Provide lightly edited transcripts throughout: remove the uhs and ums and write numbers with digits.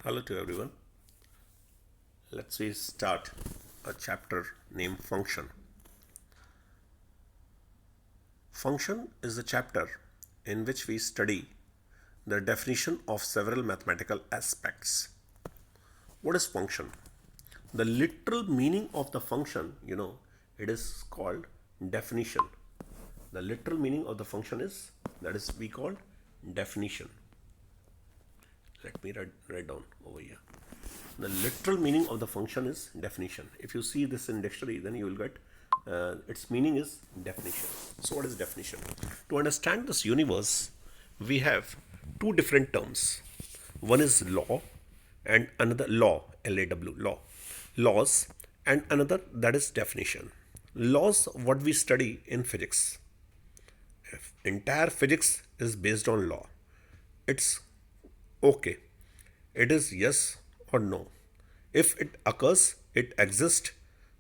Hello to everyone. Let's we start a chapter named Function. Function is a chapter in which we study the definition of several mathematical aspects. What is function? The literal meaning of the function, it is called definition. The literal meaning of the function is that is we called definition. Let me write down over here. The literal meaning of the function is definition. If you see this in dictionary, then you will get its meaning is definition. So what is definition? To understand this universe, we have two different terms. One is law and another law, L-A-W, law. Laws and another that is definition. Laws, what we study in physics. Entire physics is based on law. It's okay. It is yes or no. If it occurs, it exists,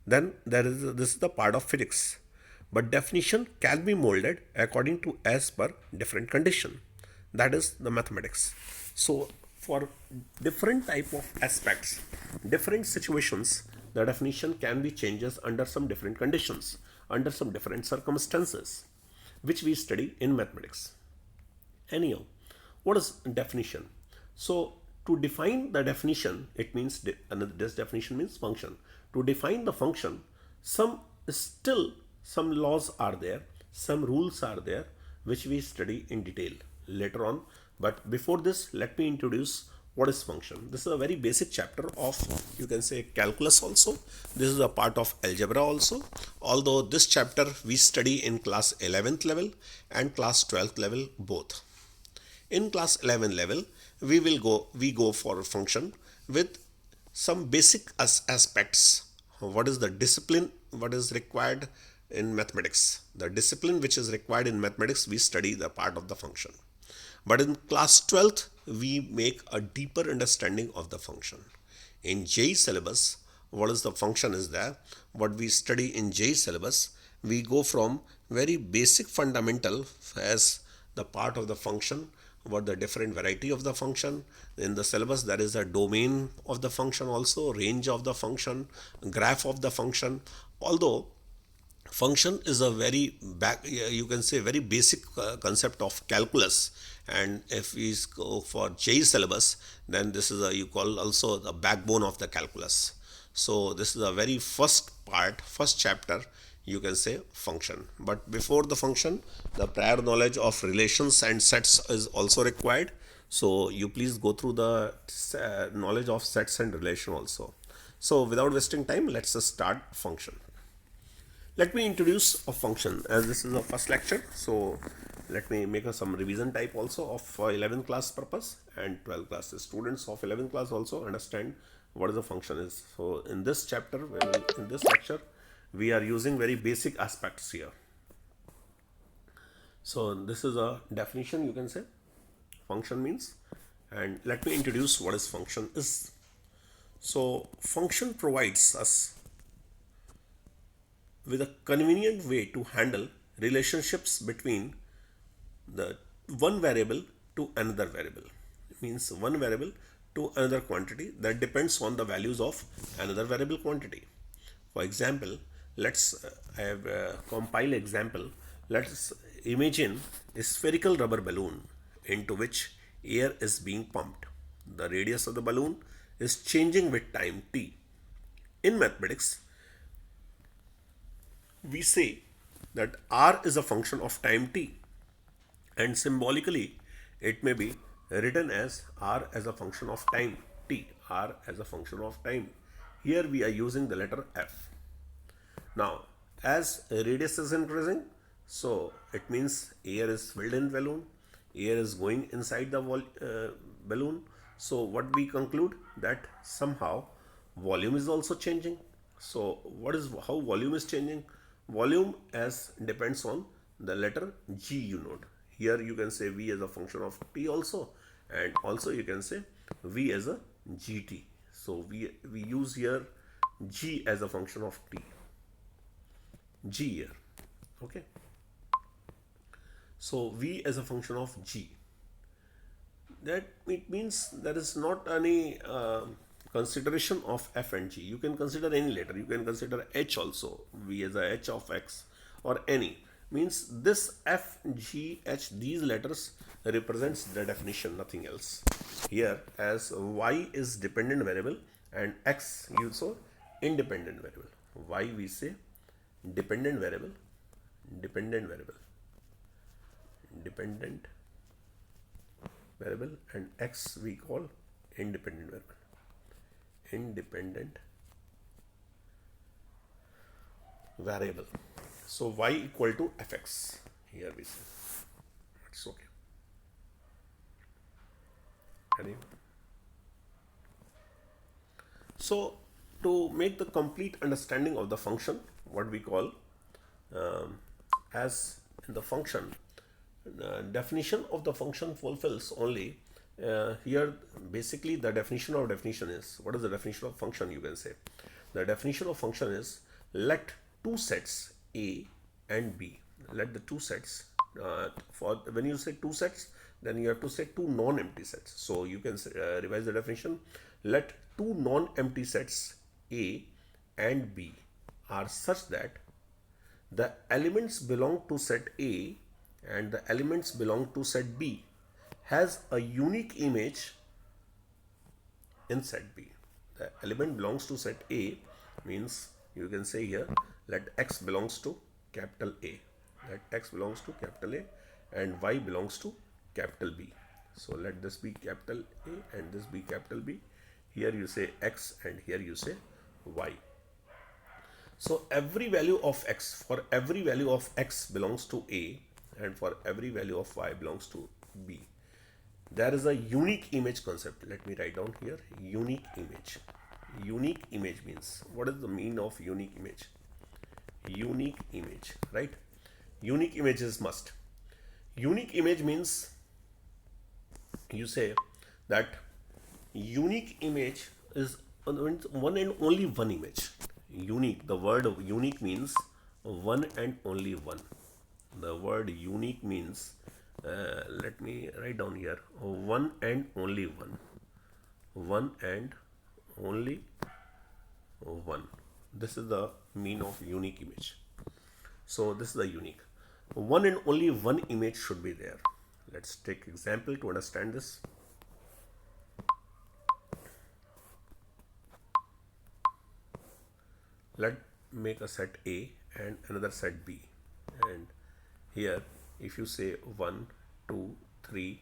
then this is the part of physics. But definition can be molded according to as per different condition. That is the mathematics. So for different type of aspects, different situations, the definition can be changes under some different conditions, under some different circumstances, which we study in mathematics. Anyhow, what is definition? So to define the definition, it means this definition means function. To define the function, some still some laws are there, some rules are there, which we study in detail later on. But before this, let me introduce what is function. This is a very basic chapter of, you can say, calculus also. This is a part of algebra also. Although this chapter we study in class 11th level and class 12th level both. In class 11 level, we go for a function with some basic aspects. What is the discipline? What is required in mathematics? The discipline which is required in mathematics, we study the part of the function. But in class 12th, we make a deeper understanding of the function. In JEE syllabus, what is the function is there? What we study in JEE syllabus, we go from very basic fundamental as the part of the function, what the different variety of the function. In the syllabus, there is a domain of the function also, range of the function, graph of the function. Although function is a very you can say very basic concept of calculus, and if we go for JEE syllabus, then this is a you call also the backbone of the calculus. So this is a very first chapter, you can say function. But before the function, the prior knowledge of relations and sets is also required. So you please go through the knowledge of sets and relation also. So without wasting time, let's just start function. Let me introduce a function, as this is the first lecture. So let me make some revision type also of 11th class purpose and 12th class. The students of 11th class also understand what is the function is. So in this chapter, in this lecture, we are using very basic aspects here. So this is a definition, you can say function means, and let me introduce what is function is. So function provides us with a convenient way to handle relationships between the one variable to another variable. It means one variable to another quantity that depends on the values of another variable quantity. For example, let's I have a compile example. Let's imagine a spherical rubber balloon into which air is being pumped. The radius of the balloon is changing with time t. In mathematics, we say that r is a function of time t, and symbolically it may be written as r as a function of time t, r as a function of time. Here we are using the letter f. Now as radius is increasing, so it means air is filled in balloon, air is going inside the balloon. So what we conclude that somehow volume is also changing. So what is how volume is changing? Volume as depends on the letter g, here you can say v as a function of t also, and also you can say v as a gt. So we use here g as a function of t, g here. Okay, so v as a function of g. That it means there is not any consideration of f and g. You can consider any letter. You can consider h also. V as a h of x or any. Means this f, g, h, these letters represents the definition, nothing else. Here as y is dependent variable and x also independent variable. Y we say dependent variable, dependent variable, dependent variable, and x we call independent variable, independent variable. So y equal to fx, here we say it's okay. Any? So to make the complete understanding of the function, what we call as in the function, definition of the function fulfills only here. Basically the definition of definition is, what is the definition of function? You can say the definition of function is, let two sets a and b, let the two sets for when you say two sets, then you have to say two non-empty sets. So you can revise the definition. Let two non-empty sets a and b are such that the elements belong to set A and the elements belong to set B has a unique image in set B. The element belongs to set A means you can say here, let x belongs to capital A, let x belongs to capital A and y belongs to capital B. So let this be capital A and this be capital B. Here you say x and here you say y. So every value of x, for every value of x belongs to A and for every value of y belongs to B, there is a unique image concept. Let me write down here, unique image. Unique image means, what is the meaning of unique image? Unique image, right? Unique image is must. Unique image means you say that unique image is one and only one image. Unique, the word unique means one and only one. The word unique means let me write down here, one and only one, one and only one. This is the meaning of unique image. So this is the unique, one and only one image should be there. Let's take example to understand this. Let make a set A and another set B, and here if you say 1, 2, 3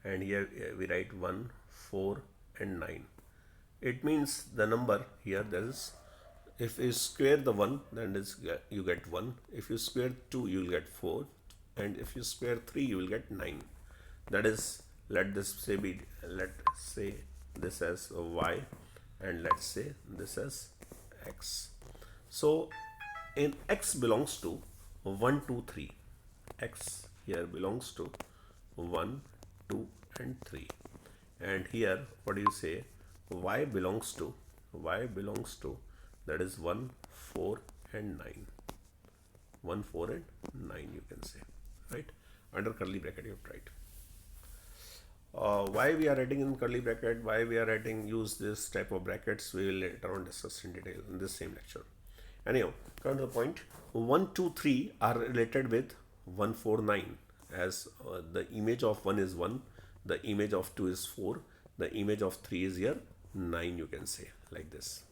and here we write 1, 4 and 9, it means the number here there is, if you square the 1 then is you get 1, if you square 2 you will get 4, and if you square 3 you will get 9. That is, let this say be, let's say this as y and let's say this as x. So in x belongs to 1, 2, 3. X here belongs to 1, 2 and 3. And here what do you say? Y belongs to, that is 1, 4 and 9. 1, 4 and 9 you can say, right? Under curly bracket you have to write. Why we are writing in curly bracket, why we are writing, use this type of brackets, we will later on discuss in detail in this same lecture. Anyhow, come to the point. 1, 2, 3 are related with 1, 4, 9, as the image of 1 is 1, the image of 2 is 4, the image of 3 is here 9, you can say like this.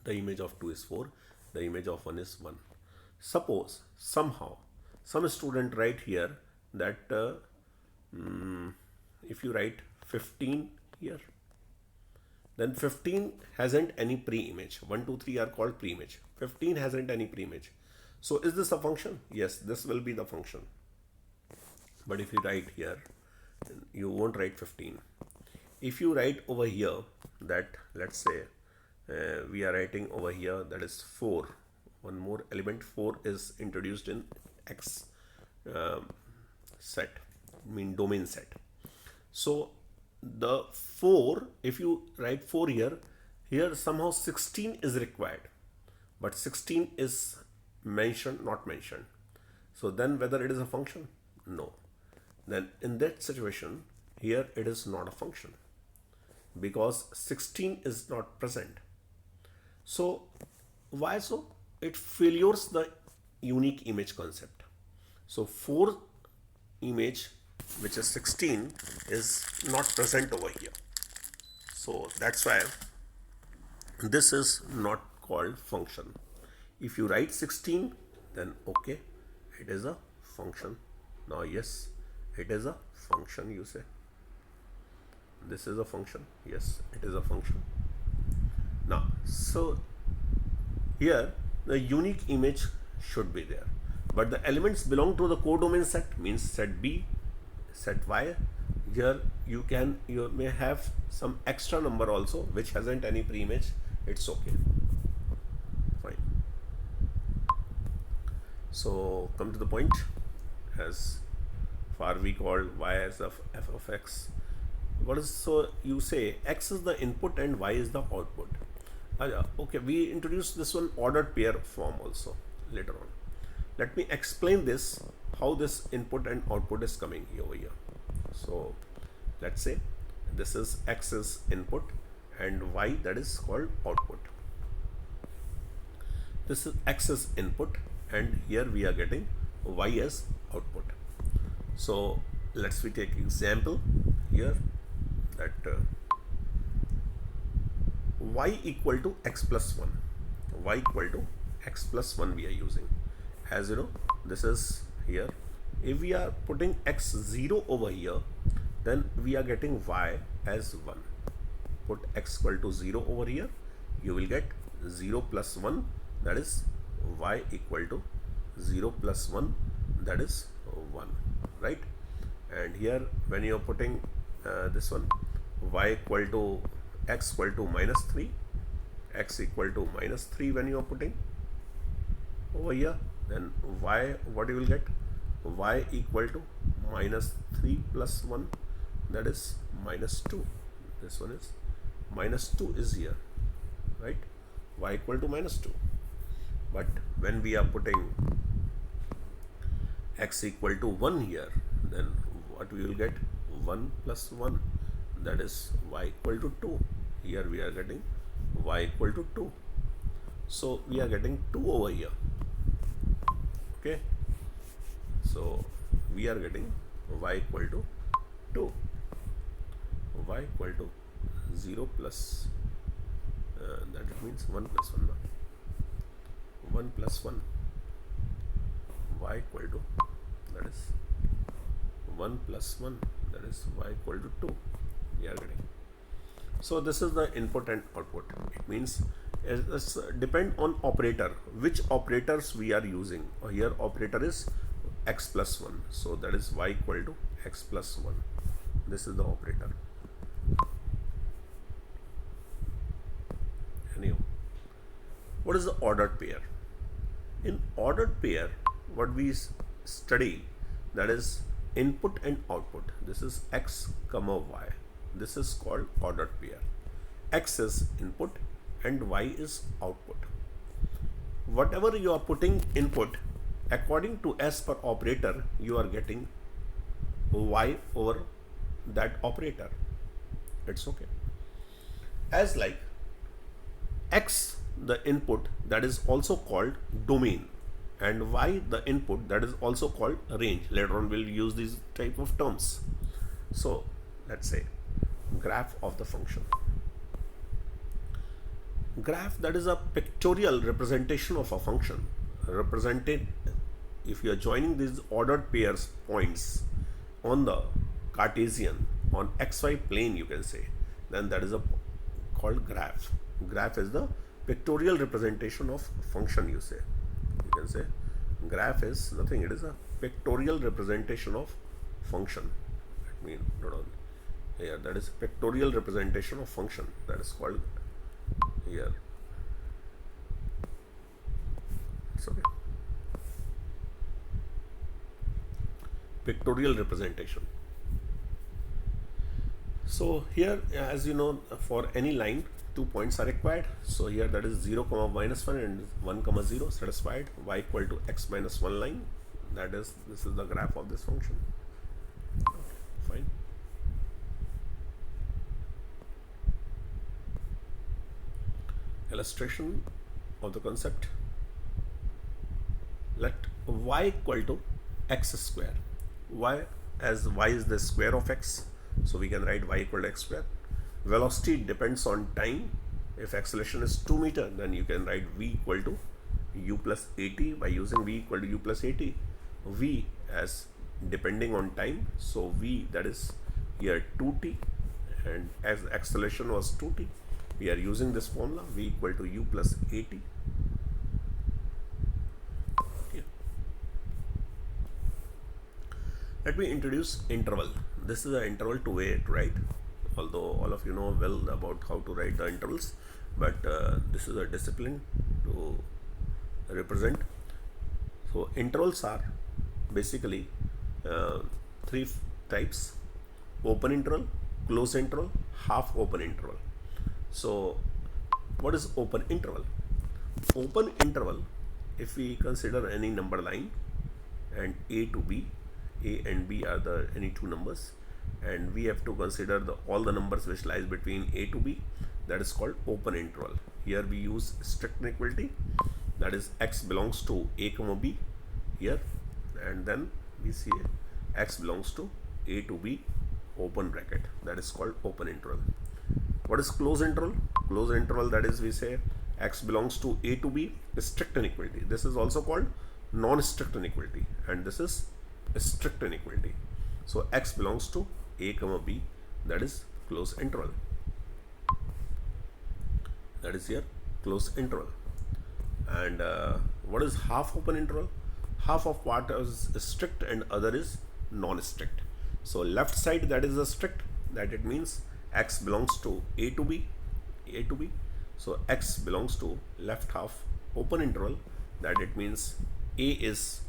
The image of 2 is 4, the image of 1 is 1. Suppose somehow some student write here that if you write 15 here, then 15 hasn't any pre-image. 1, 2, 3 are called pre-image. 15 hasn't any pre-image. So is this a function? Yes, this will be the function. But if you write here, you won't write 15. If you write over here that, let's say we are writing over here that is 4, one more element 4 is introduced in X set, mean domain set. So the 4, if you write 4 here somehow 16 is required, but 16 is mentioned, not mentioned. So then whether it is a function? No. Then in that situation, here it is not a function because 16 is not present. So why so? It failures the unique image concept. So 4 image which is 16 is not present over here. So that's why this is not called function. If you write 16, then okay, it is a function. Now yes, it is a function, you say. This is a function. Yes, it is a function. Now, so here the unique image should be there, but the elements belong to the codomain set, means set B, set Y. Here you may have some extra number also which hasn't any pre-image. It's okay, fine. So come to the point. As far we called y as f of x. What is, so you say x is the input and y is the output. Okay, we introduced this one ordered pair form also later on. Let me explain this, how this input and output is coming over here. So let's say this is x is input and y, that is called output. This is x is input and here we are getting y as output. So we take example here that y equal to x plus 1. Y equal to x plus 1 we are using. As you know, this is here. If we are putting x0 over here, then we are getting y as 1. Put x equal to 0 over here, you will get 0 plus 1, that is y equal to 0 plus 1, that is 1, right? And here when you are putting this one, y equal to x equal to minus 3, x equal to minus 3 when you are putting over here, then y, what you will get, y equal to minus 3 plus 1, that is minus 2. This one is minus 2 is here, right? Y equal to minus 2. But when we are putting x equal to 1 here, then what we will get, 1 plus 1, that is y equal to 2. Here we are getting y equal to 2. So we are getting 2 over here. Okay. So we are getting y equal to 2. Y equal to 0 plus, that means 1 plus 1. 1 plus 1. Y equal to, that is 1 plus 1, that is y equal to 2. We are getting. So this is the input and output. It means it's depend on operator, which operators we are using. Here operator is x plus 1, so that is y equal to x plus 1. This is the operator. Anyhow, what is the ordered pair? In ordered pair, what we study, that is input and output. This is x comma y. This is called ordered pair. X is input and y is output. Whatever you are putting input, according to as per operator, you are getting y over that operator. It's okay. As like x the input, that is also called domain, and y the input, that is also called range. Later on we'll use these type of terms. So let's say graph of the function. Graph, that is a pictorial representation of a function, represented if you are joining these ordered pairs points on the Cartesian, on xy plane you can say, then that is called graph. Graph is the pictorial representation of function, you say. You can say graph is nothing, it is a pictorial representation of function. Let me note on here, that is pictorial representation of function, that is called here. It's okay. Pictorial representation. So here, as you know, for any line 2 points are required. So here that is 0 comma minus 1 and 1 comma 0 satisfied. Y equal to x minus 1 line, that is, this is the graph of this function. Fine. Illustration of the concept. Let y equal to x square. Y, as y is the square of x, so we can write y equal to x square. Velocity depends on time. If acceleration is 2 meter, then you can write v equal to u plus at by using v equal to u plus at. V as depending on time, so v, that is here 2t, and as acceleration was 2t, we are using this formula, v equal to u plus at. Let me introduce interval. This is an interval to way to write, although all of you know well about how to write the intervals, but this is a discipline to represent. So intervals are basically three types: open interval, closed interval, half open interval. So what is open interval? Open interval, if we consider any number line and a to b, a and b are the any two numbers, and we have to consider all the numbers which lies between a to b, that is called open interval. Here we use strict inequality, that is x belongs to a comma b here, and then we see x belongs to a to b open bracket, that is called open interval. What is closed interval? Closed interval, that is we say x belongs to a to b strict inequality. This is also called non-strict inequality, and this is strict inequality. So x belongs to a comma b, that is closed interval. That is here closed interval. And what is half open interval? Half of what is strict and other is non-strict. So left side, that is a strict, that it means x belongs to a to b, a to b. So x belongs to left half open interval, that it means a is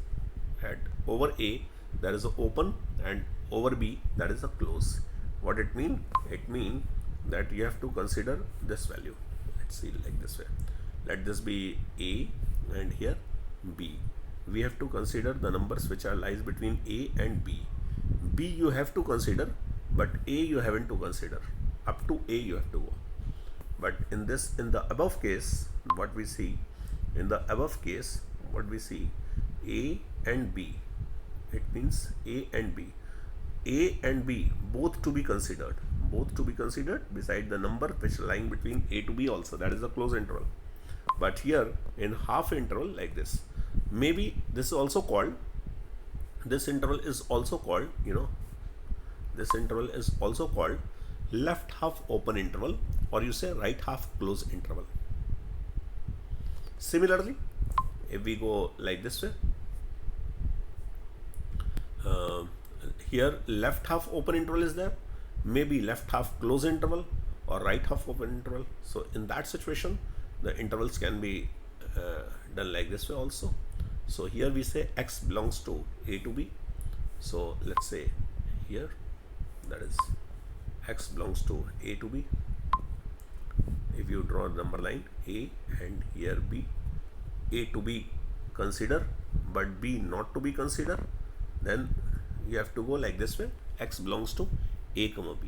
at over a, that is a open, and over b, that is a close. What it mean? It mean that you have to consider this value. Let's see like this way. Let this be a and here b. We have to consider the numbers which are lies between a and b. B you have to consider, but a you haven't to consider. Up to a you have to go. But in the above case, what we see, in the above case, what we see, a and b, it means a and b. A and b both to be considered, beside the number which are lying between a to b also, that is a closed interval. But here in half interval like this, maybe this is also called, this interval is also called, this interval is also called left half open interval, or you say right half closed interval. Similarly, if we go like this way, here left half open interval is there, maybe left half closed interval or right half open interval. So in that situation, the intervals can be done like this way also. So here we say x belongs to a to b. So let's say here, that is x belongs to a to b. If you draw the number line a and here b, a to be consider but b not to be consider, then you have to go like this way, x belongs to a comma b.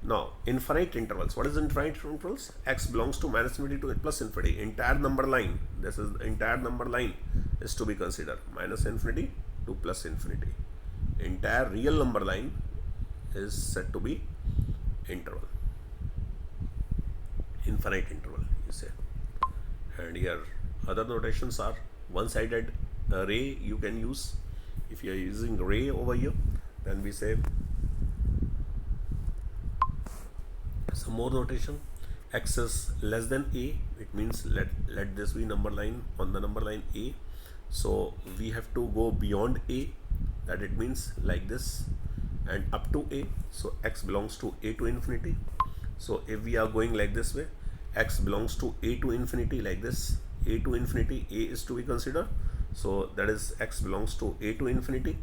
Now infinite intervals, what is infinite intervals? X belongs to minus infinity to plus infinity. Entire number line, this is entire number line is to be considered, minus infinity to plus infinity. Entire real number line is said to be interval, infinite interval you say. And here other notations are one-sided ray you can use. If you are using ray over here, then we say some more notation. X is less than a, it means let this be number line on the number line a. So we have to go beyond a, that it means like this and up to a. So x belongs to a to infinity. So if we are going like this way, x belongs to a to infinity like this, a to infinity, a is to be considered. So that is x belongs to a to infinity.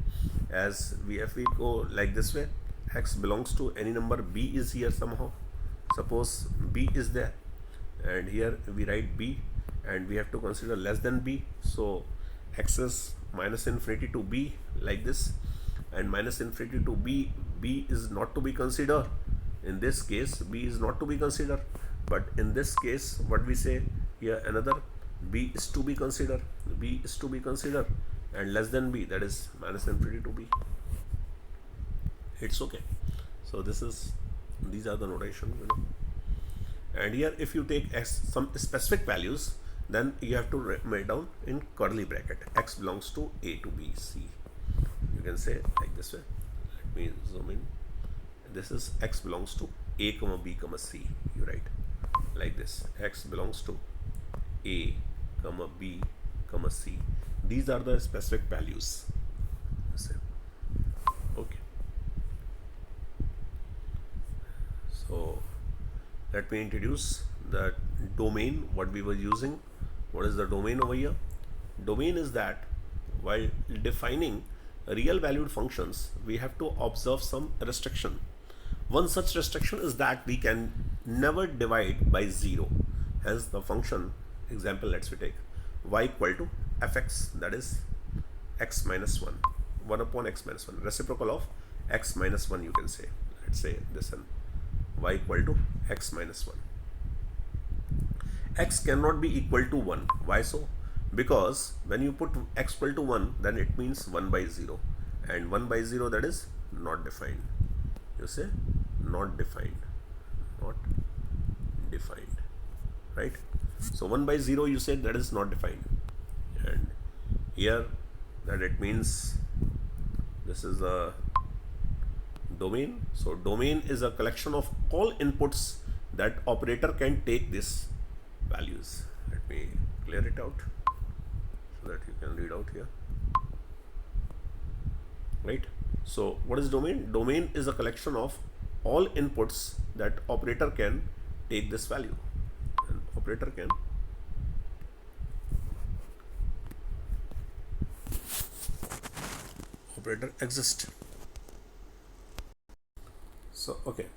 As if we go like this way, x belongs to any number, b is here somehow. Suppose b is there, and here we write b, and we have to consider less than b. So x is minus infinity to b like this, and minus infinity to b, b is not to be considered. In this case, b is not to be considered, but in this case what we say here, another b is to be considered, b is to be considered, and less than b, that is minus infinity to b. It's okay. So these are the notation, and here if you take some specific values, then you have to write down in curly bracket, x belongs to a to b c. You can say like this way. Let me zoom in. This is x belongs to a comma b comma c. You write like this, x belongs to a comma b comma c. These are the specific values. Okay. So let me introduce the domain what we were using. What is the domain over here? Domain is that while defining real valued functions, we have to observe some restriction. One such restriction is that we can never divide by 0. Hence the function example, let's we take y equal to fx, that is x minus 1, 1 upon x minus 1, reciprocal of x minus 1, you can say. Let's say this one, y equal to x minus 1. X cannot be equal to 1. Why so? Because when you put x equal to 1, then it means 1 by 0, and 1 by 0, that is not defined. You say not defined, not defined, right? So 1 by 0, you said that is not defined, and here that it means this is the domain. So domain is a collection of all inputs that operator can take these values. Let me clear it out so that you can read out here, right? So what is domain? Domain is a collection of all inputs that operator can take this value, and operator exist. So okay,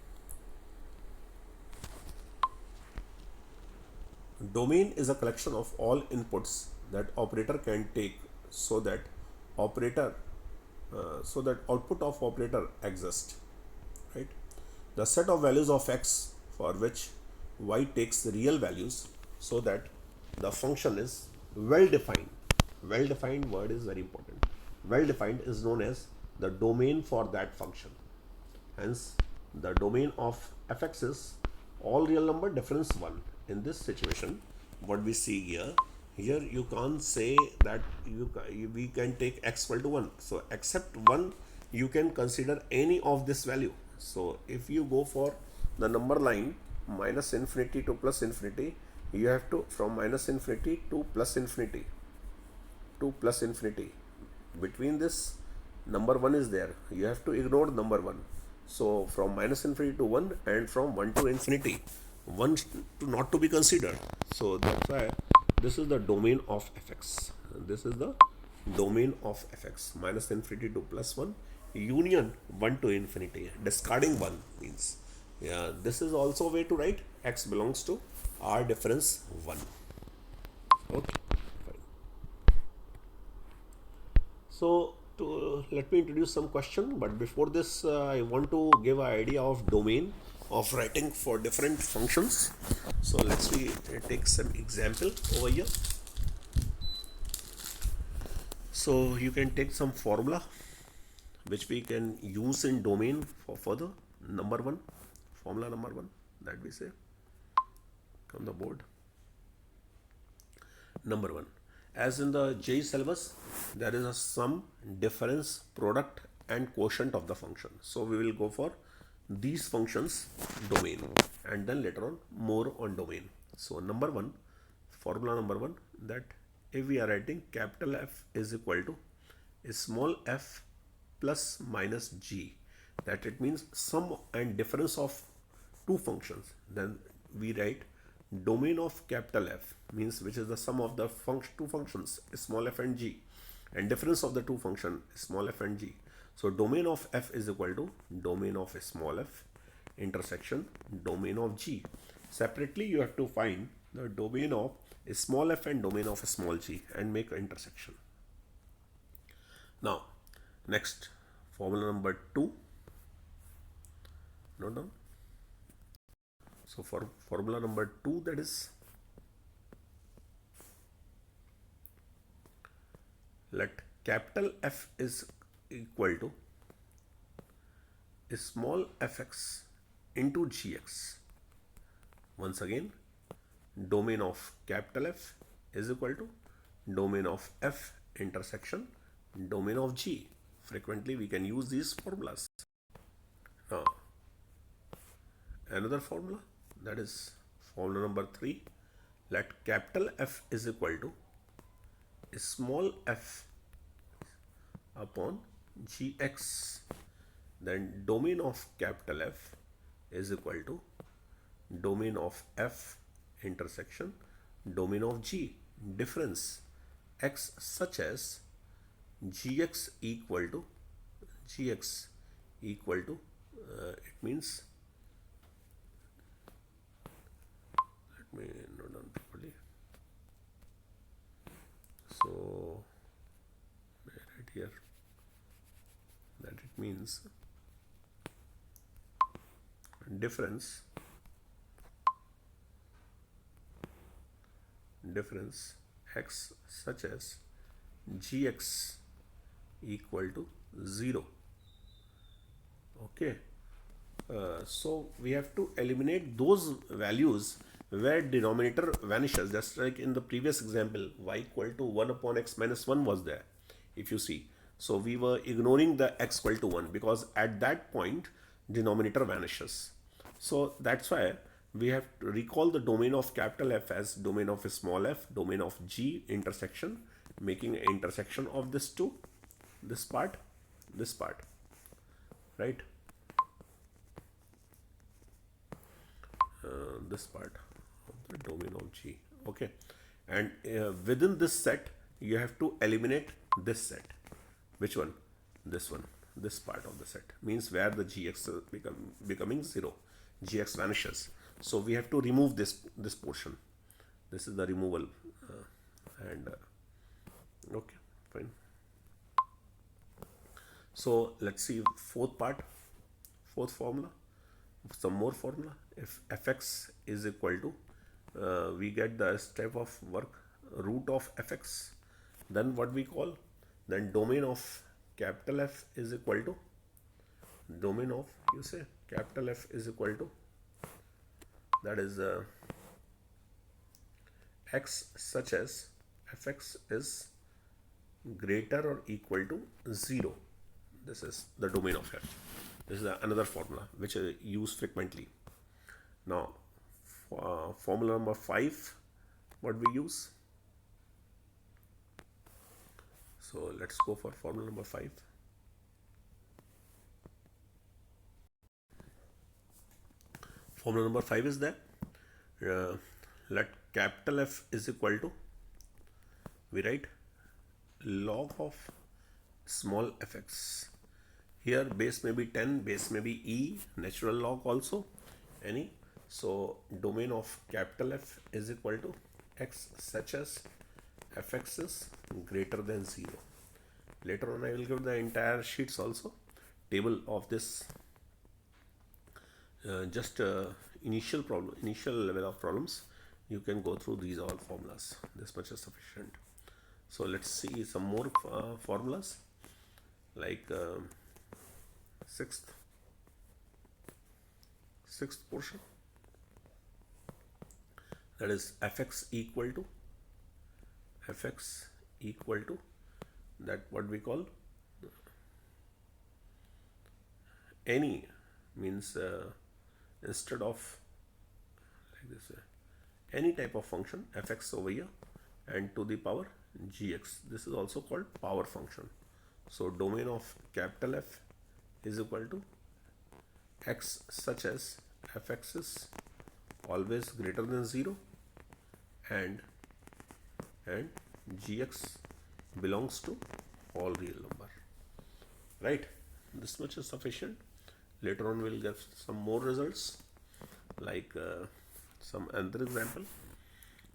domain is a collection of all inputs that operator can take so that output of operator exists, right? The set of values of x for which y takes the real values, so that the function is well defined. Well defined word is very important. Well defined is known as the domain for that function. Hence the domain of fx is all real number difference 1. In this situation, what we see here you can't say that we can take x equal to 1. So except 1, you can consider any of this value. So if you go for the number line minus infinity to plus infinity, you have to from minus infinity to plus infinity between this number 1 is there, you have to ignore number 1. So from minus infinity to 1 and from 1 to infinity, 1 to not to be considered. So that's why this is the domain of fx. This is the domain of fx, minus infinity to plus 1, union 1 to infinity. Discarding 1 means, yeah, this is also a way to write x belongs to r difference 1. Okay, fine. So let me introduce some question, but before this I want to give an idea of domain of writing for different functions. So let's take some example over here. So you can take some formula which we can use in domain for further. Number 1, formula number 1 that we say on the board. Number 1, as in the JEE syllabus, there is a sum, difference, product and quotient of the function. So we will go for these functions domain, and then later on more on domain. So number 1, formula number 1, that if we are writing capital F is equal to small f plus minus g, that it means sum and difference of two functions, then we write domain of capital F means which is the sum of the two functions small f and g, and difference of the two function small f and g. So domain of f is equal to domain of small f intersection domain of g. Separately you have to find the domain of small f and domain of small g and make an intersection. Now next, formula number 2, note down. So for formula number 2, that is, let capital F is equal to small fx into gx. Once again, domain of capital F is equal to domain of f intersection domain of g. Frequently we can use these formulas. Now another formula, that is formula number 3, let capital F is equal to small f upon gx. Then domain of capital F is equal to domain of f intersection domain of g. Difference x such as gx equal to it means, let me note down properly. So right here that it means difference x such as gx equal to 0. Okay, so we have to eliminate those values where denominator vanishes, just like in the previous example, y equal to 1 upon x minus 1 was there, if you see. So we were ignoring the x equal to 1 because at that point denominator vanishes. So that's why we have to recall the domain of capital F as domain of small f, domain of g intersection, making an intersection of this two, this part, right? This part of the domain of g. Okay, and within this set you have to eliminate this set. Which one? This one. This part of the set means where the gx is becoming 0, gx vanishes. So we have to remove this portion. This is the removal, okay, fine. So let's see fourth formula, some more formula. If fx is equal to, we get the step of work root of fx, then what we call, then domain of capital F is equal to domain of, you say, capital F is equal to, that is x such as fx is greater or equal to 0. This is the domain of f. This is another formula which I use frequently. Now formula number 5, what we use. So let's go for formula number 5. Formula number 5 is that let capital F is equal to, we write log of small fx. Here base may be 10, base may be e, natural log also, any. So domain of capital F is equal to x such as fx is greater than 0. Later on I will give the entire sheets also, table of this, just initial level of problems. You can go through these all formulas, this much is sufficient. So let's see some more formulas, like sixth portion, that is fx equal to that what we call any, means instead of like this, any type of function fx over here and to the power gx. This is also called power function. So domain of capital F is equal to x such as fx is always greater than 0 and gx belongs to all real number, right? This much is sufficient. Later on we'll get some more results, like some another example.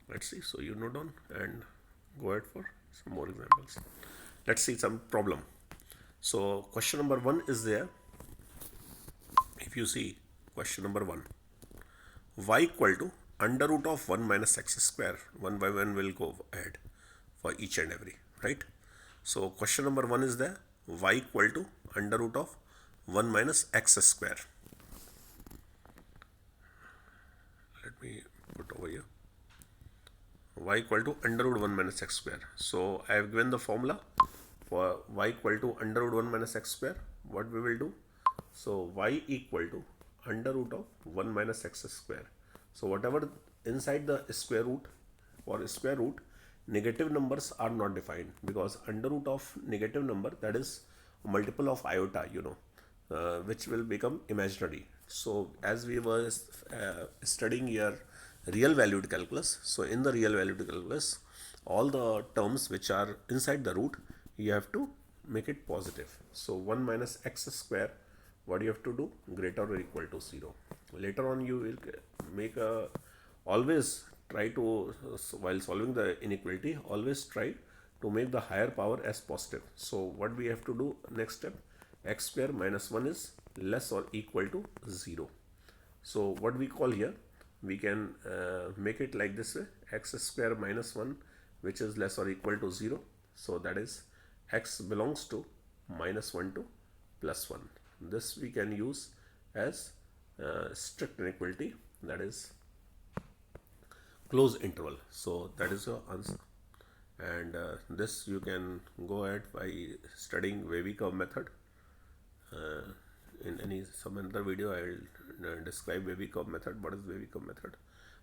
Let's see. So you note down and go ahead for some more examples. Let's see some problem. So question number 1 is there. If you see question number 1, y equal to under root of 1 minus x square. One by one will go ahead for each and every, right? So question number 1 is there, y equal to under root of 1 minus x square. Let me put over here, y equal to under root 1 minus x square. So I have given the formula for y equal to under root 1 minus x square. What we will do, so y equal to under root of 1 minus x square. So whatever inside the square root, for square root, negative numbers are not defined, because under root of negative number, that is multiple of iota, which will become imaginary. So as we were studying here real valued calculus, so in the real valued calculus, all the terms which are inside the root, you have to make it positive. So 1 minus x square, what you have to do, greater or equal to 0. Later on you will make a, always try to, while solving the inequality, always try to make the higher power as positive. So what we have to do, next step, x square minus 1 is less or equal to 0. So what we call here, we can make it like this way, x square minus 1, which is less or equal to 0. So that is x belongs to minus 1 to plus 1. This we can use as strict inequality, that is closed interval. So that is your answer. And this you can go ahead by studying wavy curve method. In some other video I will describe wavy curve method. What is wavy curve method?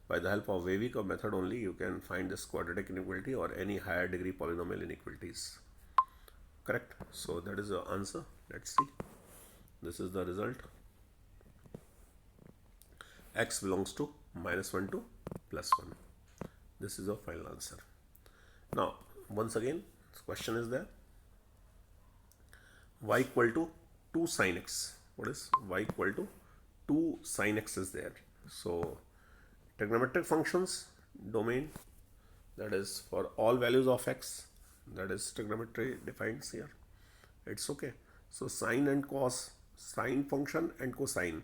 By the help of wavy curve method only you can find this quadratic inequality or any higher degree polynomial inequalities. Correct? So that is the answer. Let's see. This is the result. X belongs to minus 1 to plus 1. This is our final answer. Now once again question is there, y equal to 2 sin x. What is y equal to 2 sin x is there. So trigonometric functions domain, that is for all values of x, that is trigonometry defines here. It's okay. So sine and cos, sine function and cosine,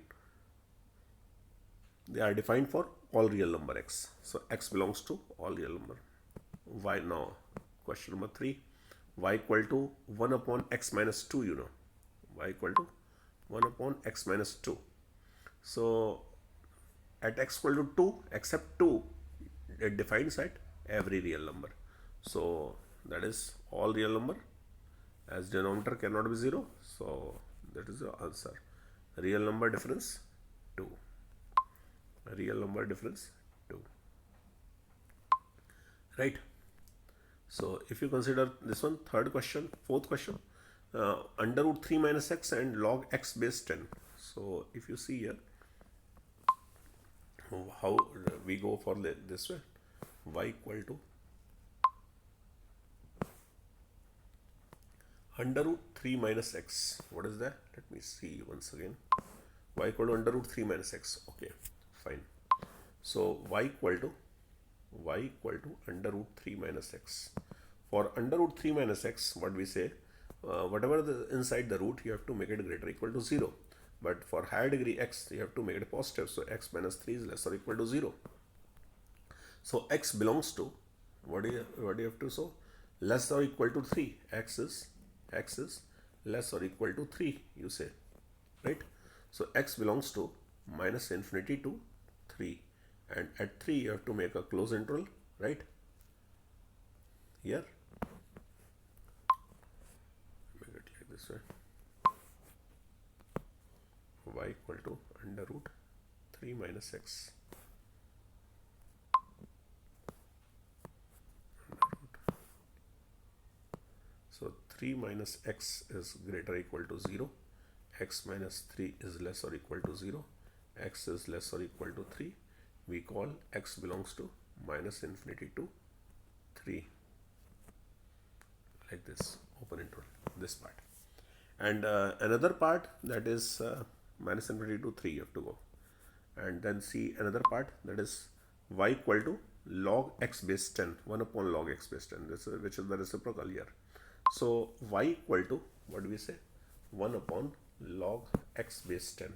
they are defined for all real number x. So x belongs to all real number. Y now question number 3, y equal to 1 upon x minus 2, y equal to 1 upon x minus 2. So at x equal to 2, except 2, it defines at every real number. So that is all real number, as denominator cannot be 0. So that is the answer. Real number difference 2. Real number difference 2. Right? So if you consider this one, third question, fourth question, under root 3 minus x and log x base 10. So if you see here, how we go for this way, y equal to under root 3 minus x. What is that? Let me see once again. Y equal to under root 3 minus x. Okay, fine. So y equal to under root 3 minus x. For under root 3 minus x, what we say, whatever the inside the root, you have to make it greater or equal to 0. But for higher degree x, you have to make it positive. So x minus 3 is less or equal to 0. So x belongs to, what do you have to show? Less or equal to 3. X is less or equal to 3, you say, right? So x belongs to minus infinity to 3, and at 3 you have to make a closed interval, right? Here make it like this way, y equal to under root 3 minus x. So 3 minus x is greater or equal to 0, x minus 3 is less or equal to 0, x is less or equal to 3. We call x belongs to minus infinity to 3, like this, open interval, this part. And another part, that is minus infinity to 3, you have to go. And then see another part, that is y equal to log x base 10, 1 upon log x base 10, this is, which is the reciprocal here. So y equal to, what do we say, 1 upon log x base 10.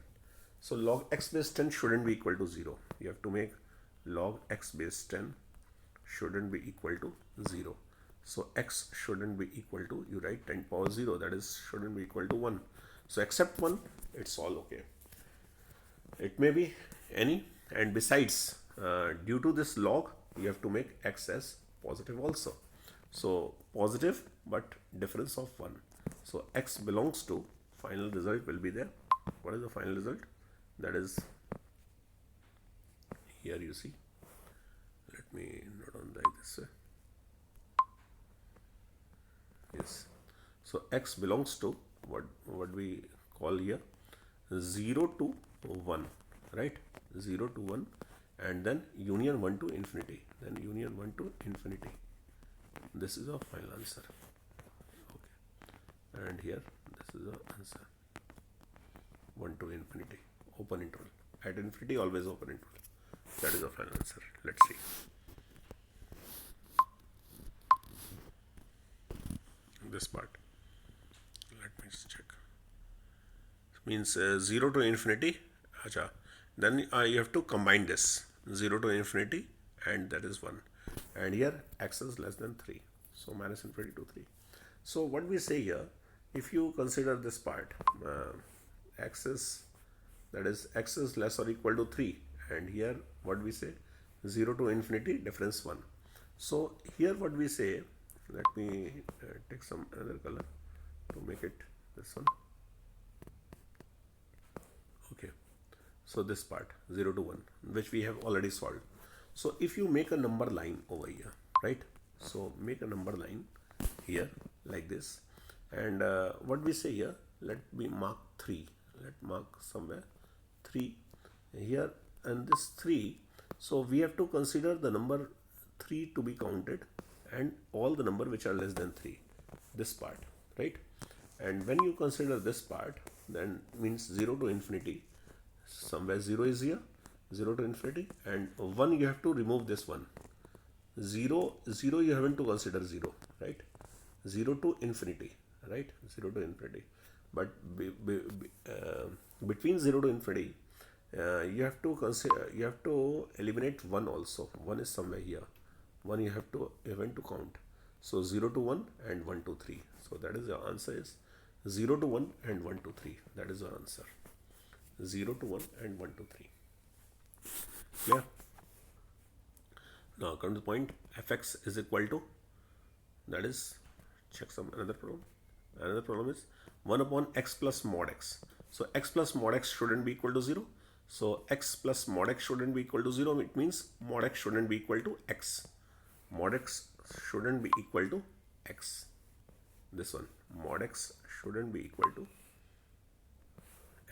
So log x base 10 shouldn't be equal to 0. You have to make log x base 10 shouldn't be equal to 0. So x shouldn't be equal to, you write 10 power 0, that is shouldn't be equal to 1. So except 1, it's all okay. It may be any, and besides, due to this log, you have to make x as positive also. So positive but difference of 1. So x belongs to, final result will be there. What is the final result? That is here, you see. Let me note on like this way. Yes. So x belongs to what we call here 0 to 1, right? 0 to 1, and then union 1 to infinity. Then union 1 to infinity. This is our final answer. Okay. And here this is our answer. 1 to infinity. Open interval. At infinity, always open interval. That is our final answer. Let's see. This part. Let me just check. Means 0 to infinity. Acha. Then you have to combine this 0 to infinity, and that is 1. And here x is less than 3. So minus infinity to 3. So what we say here, if you consider this part, x is, that is x is less or equal to 3, and here what we say 0 to infinity, difference 1. So here what we say, let me take some another color to make it this one. Okay, so this part 0 to 1, which we have already solved. So if you make a number line over here, right? So make a number line here like this, and what we say here, let me mark 3. Let mark somewhere 3 here, and this 3. So we have to consider the number 3 to be counted, and all the number which are less than 3, this part, right? And when you consider this part, then means 0 to infinity, somewhere 0 is here, 0 to infinity, and 1 you have to remove this one. 0 you haven't to consider 0, right? 0 to infinity, right? 0 to infinity. But between 0 to infinity, you have to consider, you have to eliminate 1 also. 1 is somewhere here. 1 you have to even to count. So 0 to 1 and 1 to 3. So that is the answer is 0 to 1 and 1 to 3. That is the answer. 0 to 1 and 1 to 3. Clear? Now come to the point. Fx is equal to, that is, check some another problem. Another problem is 1 upon x plus mod x. So x plus mod x shouldn't be equal to 0. So x plus mod x shouldn't be equal to 0. It means mod x shouldn't be equal to x. Mod x shouldn't be equal to x. This one. Mod x shouldn't be equal to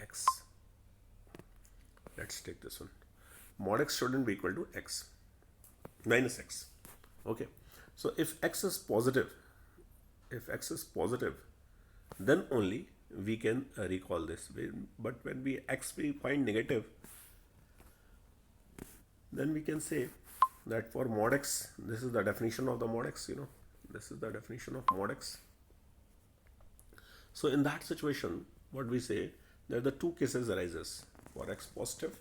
x. Let's take this one. Mod x shouldn't be equal to x minus x. Okay. So if x is positive, then only we can recall this. But when we find negative, then we can say that for mod x, this is the definition of the mod x, this is the definition of mod x. So in that situation, what we say, that the two cases arises. For x positive,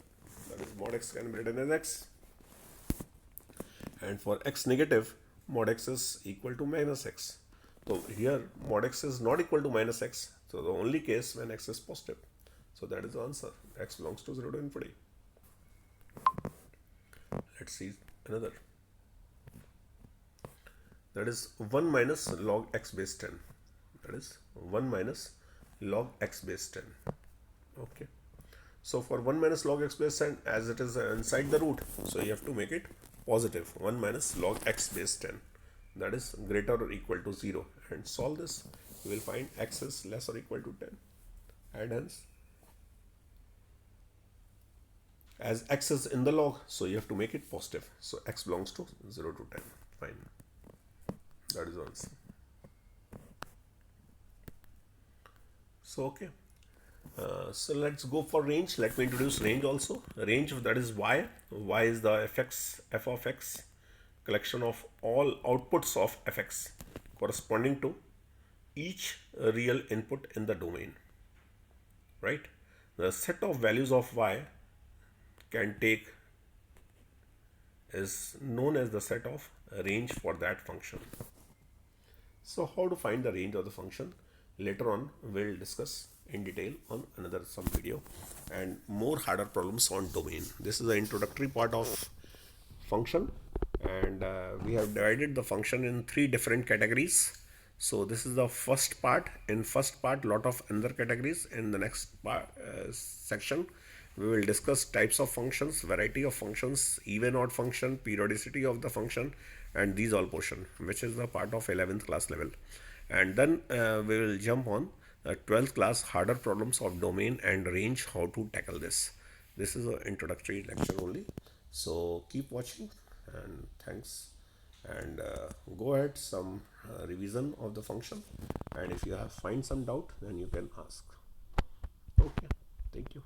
that is mod x can be written as x, and for x negative, mod x is equal to minus x. So here mod x is not equal to minus x, so the only case when x is positive. So that is the answer. X belongs to 0 to infinity. Let's see another. That is 1 minus log x base 10. That is 1 minus log x base 10. Okay. So for 1 minus log x base 10, as it is inside the root, so you have to make it positive. 1 minus log x base 10. That is greater or equal to 0. And solve this, you will find x is less or equal to 10. And hence, as x is in the log, so you have to make it positive. So x belongs to 0 to 10. Fine. That is the answer. So okay. So let's go for range. Let me introduce range also. Range, that is y. Y is the f of x, collection of all outputs of fx corresponding to each real input in the domain, right? The set of values of y can take is known as the set of range for that function. So how to find the range of the function? Later on we'll discuss in detail on another some video and more harder problems on domain. This is the introductory part of function, and we have divided the function in three different categories. So this is the first part. In first part lot of other categories. In the next part, section we will discuss types of functions, variety of functions, even odd function, periodicity of the function, and these all portion, which is the part of 11th class level. And then we will jump on 12th class harder problems of domain and range, how to tackle this. This is an introductory lecture only. So keep watching and thanks. And go ahead some revision of the function. And if you have find some doubt, then you can ask. Okay, thank you.